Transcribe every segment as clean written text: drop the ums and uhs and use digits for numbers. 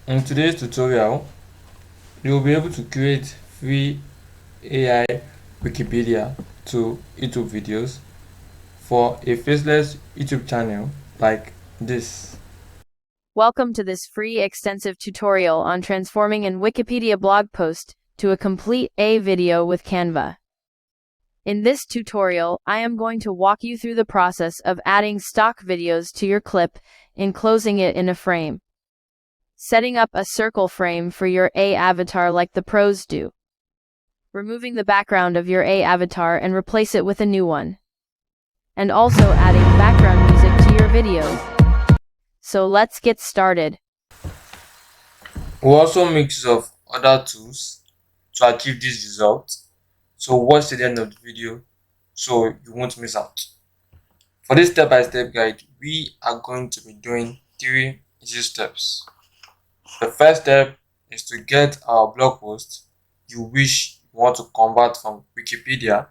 In today's tutorial, you will be able to create free AI Wikipedia to YouTube videos for a faceless YouTube channel like this. Welcome to this free extensive tutorial on transforming an Wikipedia blog post to a complete A video with Canva. In this tutorial, I am going to walk you through the process of adding stock videos to your clip, enclosing it in a frame, setting up a circle frame for your A avatar like the pros do, removing the background of your A avatar and replace it with a new one, and also adding background music to your videos. So let's get started. We'll also make use of other tools to achieve this result. So watch to the end of the video so you won't miss out. For this step-by-step guide, we are going to be doing 3 easy steps. The first step is to get our blog post you wish you want to convert from Wikipedia.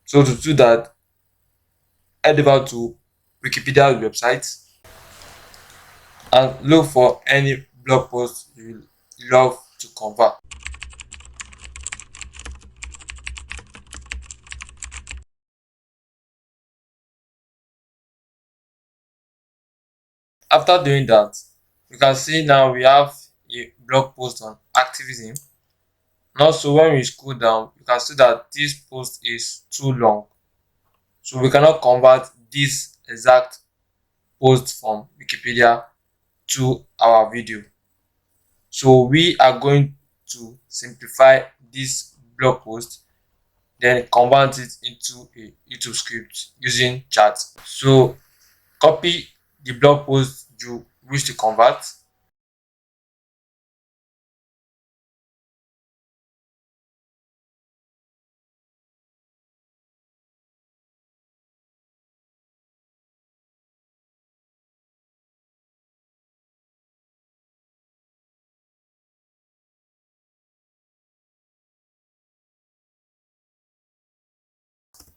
So to do that, head over to Wikipedia's website and look for any blog post you love to convert. After doing that, you can see now we have a blog post on activism. And also when we scroll down, you can see that this post is too long. So we cannot convert this exact post from Wikipedia to our video. So we are going to simplify this blog post, then convert it into a YouTube script using chat. So copy the blog post you wish to convert.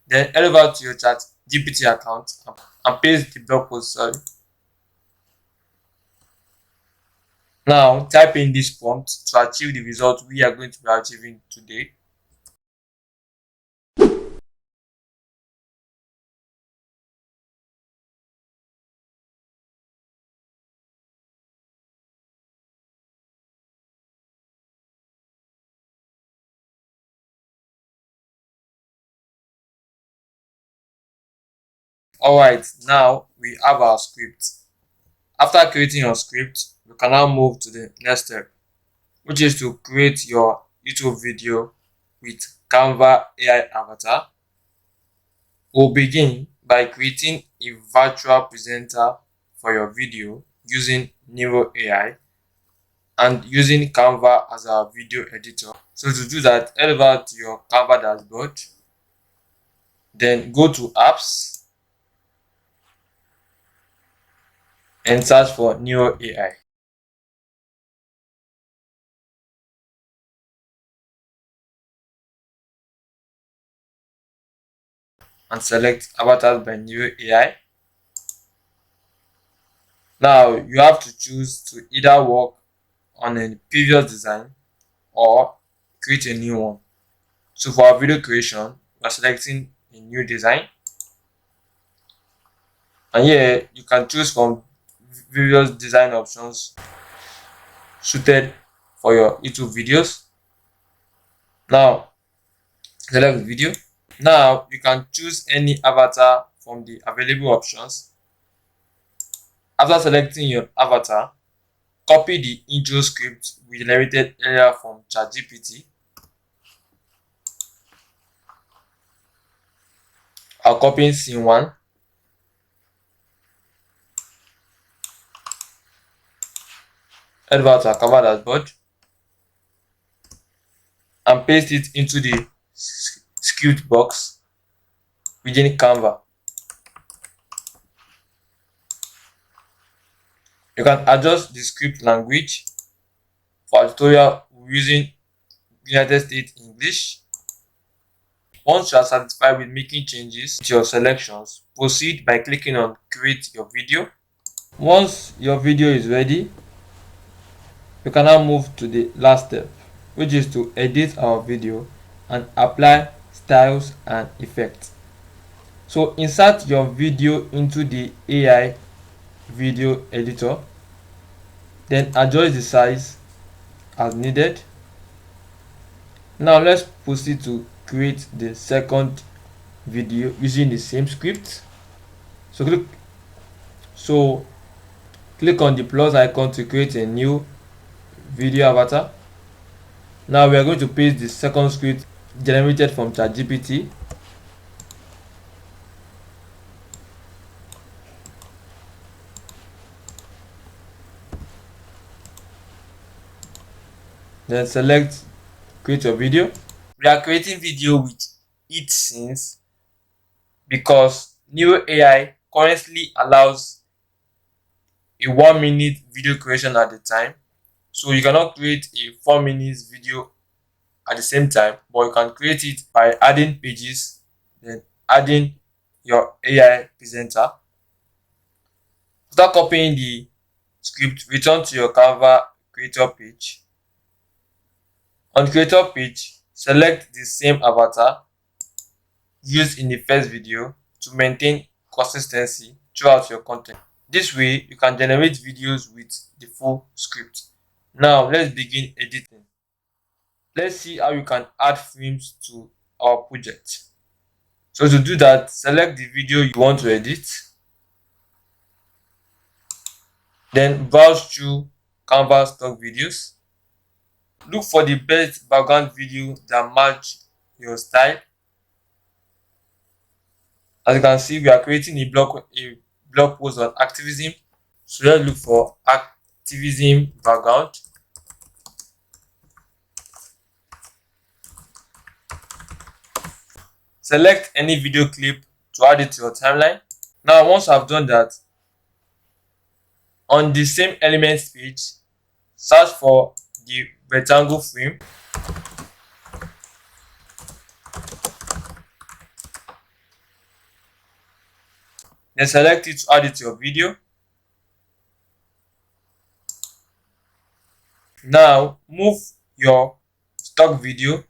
Then head over to your chat GPT account and paste the blog post. Now type in this prompt to achieve the result we are going to be achieving today. Alright, now we have our script. After creating your script, you can now move to the next step, which is to create your YouTube video with Canva AI avatar. We'll begin by creating a virtual presenter for your video using Neiro AI and using Canva as our video editor. So to do that, head over to your Canva dashboard, then go to apps and search for Neiro AI. And select avatars by Neiro AI. Now you have to choose to either work on a previous design or create a new one. So for our video creation, we are selecting a new design, and here you can choose from various design options suited for your YouTube videos. Now select the video. Now you can choose any avatar from the available options. After selecting your avatar, copy the intro script we generated earlier from ChatGPT. I'll copy in scene 1. Head over to our Canva dashboard and paste it into the script box within Canva. You can adjust the script language. For our tutorial, we're using United States English. Once you are satisfied with making changes to your selections, proceed by clicking on Create Your Video. Once your video is ready, We can now move to the last step, which is to edit our video and apply styles and effects. So insert your video into the AI video editor, then adjust the size as needed. Now let's proceed to create the second video using the same script. So click on the plus icon to create a new video avatar. Now we are going to paste the second script generated from ChatGPT. Then select create your video. We are creating video with each scenes because new AI currently allows a 1 minute video creation at a time. So you cannot create a 4 minute video at the same time, but you can create it by adding pages, then adding your AI presenter. After copying the script, return to your Canva creator page. On creator page, select the same avatar used in the first video to maintain consistency throughout your content. This way, you can generate videos with the full script. Now, let's begin editing. Let's see how you can add frames to our project. So to do that, select the video you want to edit, then browse through Canva stock videos. Look for the best background video that match your style. As you can see, we are creating a blog post on activism. So let's look for activism background. Select any video clip to add it to your timeline. Now, once I've done that, on the same elements page, search for the rectangle frame. Then select it to add it to your video. Now, move your stock video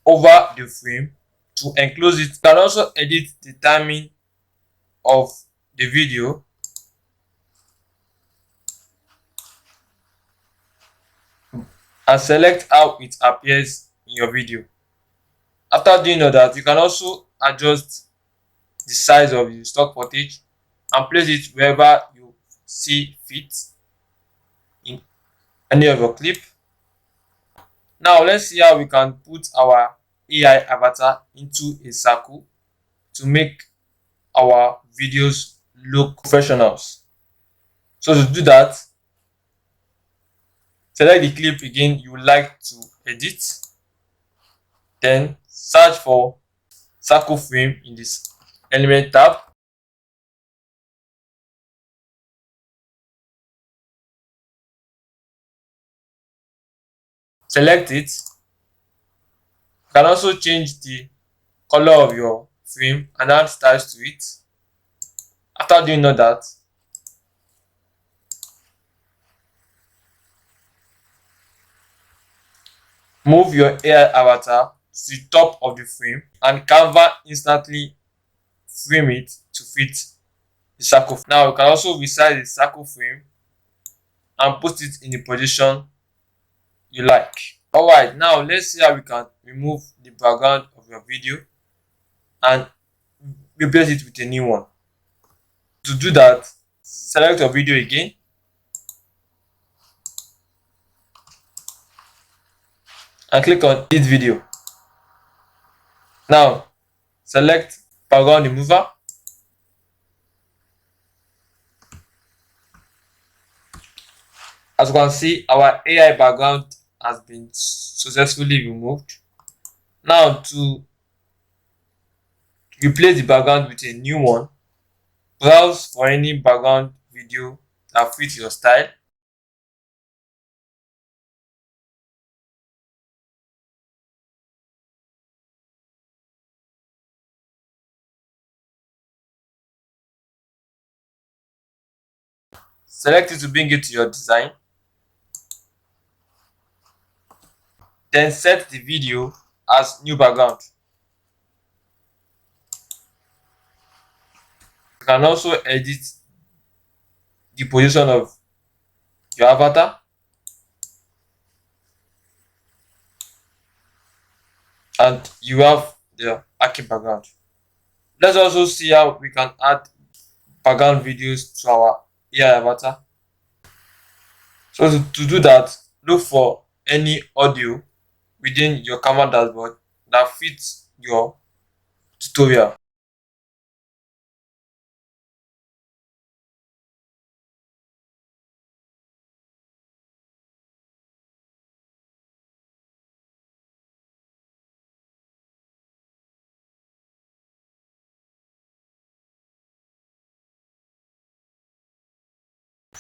over the frame to enclose it. You can also edit the timing of the video. And select how it appears in your video. After doing all that, you can also adjust the size of the stock footage and place it wherever you see fit in any of your clip. Now let's see how we can put our AI avatar into a circle to make our videos look professionals. So to do that, select the clip again you would like to edit, then search for circle frame in this element tab. Select it. You can also change the color of your frame and add styles to it. After doing all that, move your AI avatar to the top of the frame and Canva instantly frame it to fit the circle. Now you can also resize the circle frame and put it in the position you like. Alright, now let's see how we can remove the background of your video and replace it with a new one. To do that, select your video again and click on edit video. Now select background remover. As you can see, our AI background has been successfully removed. Now to replace the background with a new one, browse for any background video that fits your style. Select it to bring it to your design. Then set the video as new background. You can also edit the position of your avatar, and you have the arching background. Let's also see how we can add background videos to our AI avatar. So to do that, look for any audio within your Canva dashboard that fits your tutorial.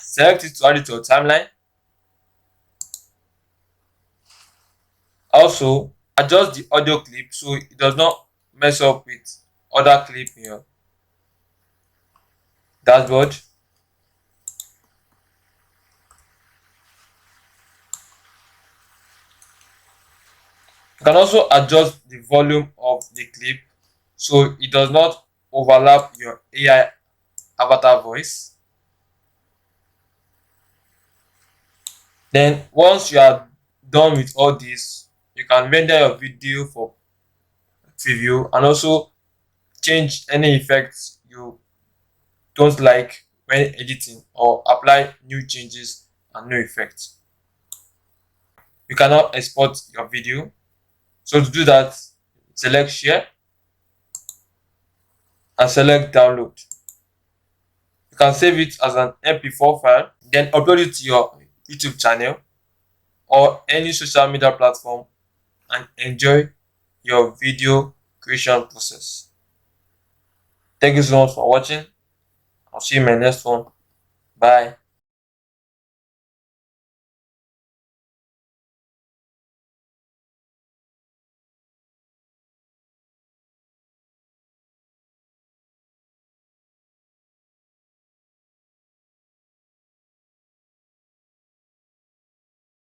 Select it to add it to your timeline. Also, adjust the audio clip so it does not mess up with other clip in your dashboard. You can also adjust the volume of the clip so it does not overlap your AI avatar voice. Then once you are done with all this, you can render your video for preview and also change any effects you don't like when editing or apply new changes and new effects. You cannot export your video. So to do that, select share and select download. You can save it as an MP4 file, then upload it to your YouTube channel or any social media platform and enjoy your video creation process. Thank you so much for watching. I'll see you in my next one. Bye.